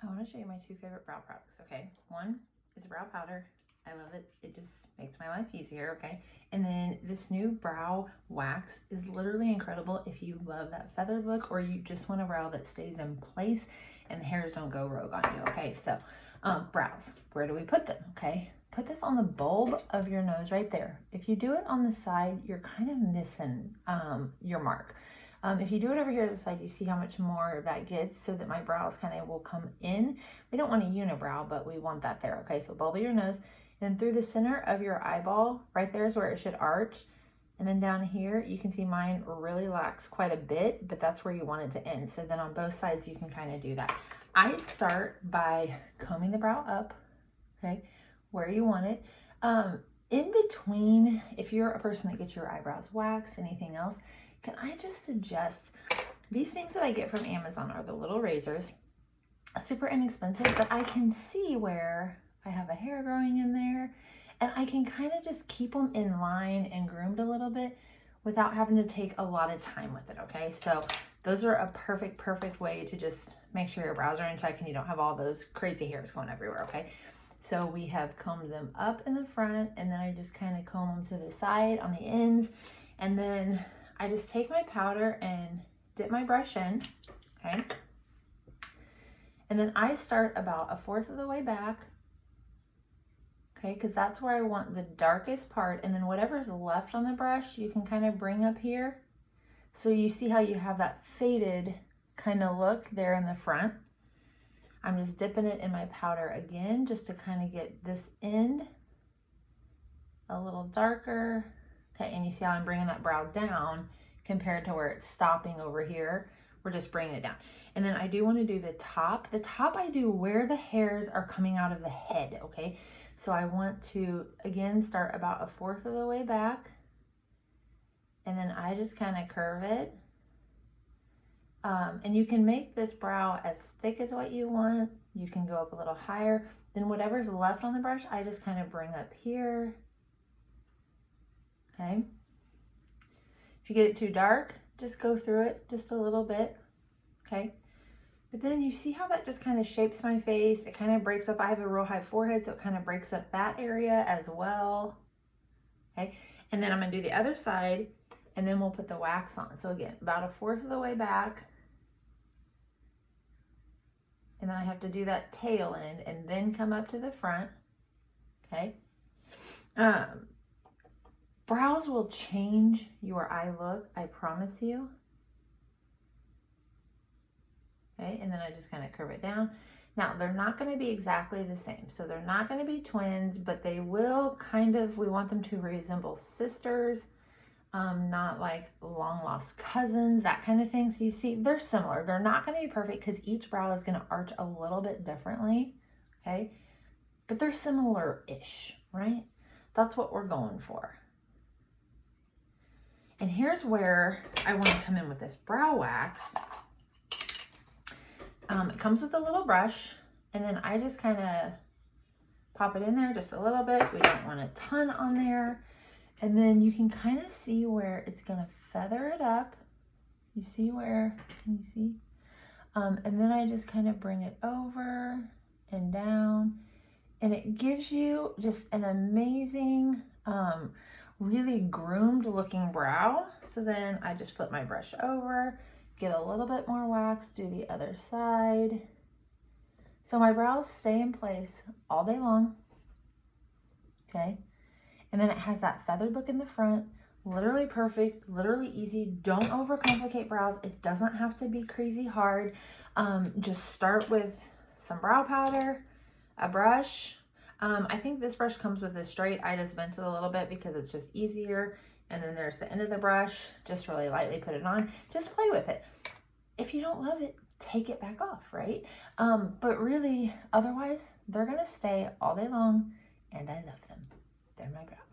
I want to show you my two favorite brow products, okay? One is a brow powder. I love it. It just makes my life easier, okay? And then this new brow wax is literally incredible if you love that feathered look or you just want a brow that stays in place and the hairs don't go rogue on you, okay? So, brows, where do we put them, okay? Put this on the bulb of your nose right there. If you do it on the side, you're kind of missing your mark. If you do it over here to the side, you see how much more that gets so that my brows kind of will come in. We don't want a unibrow, but we want that there, okay? So bulb of your nose, and through the center of your eyeball, right there is where it should arch. And then down here, you can see mine really lacks quite a bit, but that's where you want it to end. So then on both sides, you can kind of do that. I start by combing the brow up, okay, where you want it. In between, if you're a person that gets your eyebrows waxed, anything else, can I just suggest these things that I get from Amazon are the little razors, super inexpensive, but I can see where I have a hair growing in there and I can kind of just keep them in line and groomed a little bit without having to take a lot of time with it, okay? So those are a perfect way to just make sure your brows are in check and you don't have all those crazy hairs going everywhere, okay? So we have combed them up in the front and then I just kind of comb them to the side on the ends, and then I just take my powder and dip my brush in, okay? And then I start about 1/4 of the way back, okay? Because that's where I want the darkest part, and then whatever's left on the brush, you can kind of bring up here. So you see how you have that faded kind of look there in the front. I'm just dipping it in my powder again, just to kind of get this end a little darker. Okay, and you see how I'm bringing that brow down compared to where it's stopping over here. We're just bringing it down. And then I do want to do the top. The top I do where the hairs are coming out of the head, okay? So I want to, again, start about 1/4 of the way back. And then I just kind of curve it. And you can make this brow as thick as what you want. You can go up a little higher. Then whatever's left on the brush, I just kind of bring up here. Okay. If you get it too dark, just go through it just a little bit. Okay. But then you see how that just kind of shapes my face. It kind of breaks up. I have a real high forehead, so it kind of breaks up that area as well. Okay. And then I'm going to do the other side, and then we'll put the wax on. So again, about 1/4 of the way back. And then I have to do that tail end and then come up to the front. Okay. Brows will change your eye look, I promise you. Okay, and then I just kind of curve it down. Now, they're not going to be exactly the same. So they're not going to be twins, but they will kind of, we want them to resemble sisters, not like long lost cousins, that kind of thing. So you see, they're similar. They're not going to be perfect because each brow is going to arch a little bit differently, okay? But they're similar-ish, right? That's what we're going for. And here's where I want to come in with this brow wax. It comes with a little brush, and then I just kind of pop it in there just a little bit. We don't want a ton on there. And then you can kind of see where it's going to feather it up. You see where, can you see? And then I just kind of bring it over and down, and it gives you just an amazing, really groomed looking brow. So then I just flip my brush over, get a little bit more wax, do the other side. So my brows stay in place all day long, okay? And then it has that feathered look in the front, literally perfect, literally easy. Don't overcomplicate brows. It doesn't have to be crazy hard. Just start with some brow powder, a brush. I think this brush comes with this straight. I just bent it a little bit because it's just easier. And then there's the end of the brush. Just really lightly put it on. Just play with it. If you don't love it, take it back off, right? But really, otherwise, they're going to stay all day long, and I love them. They're my brows.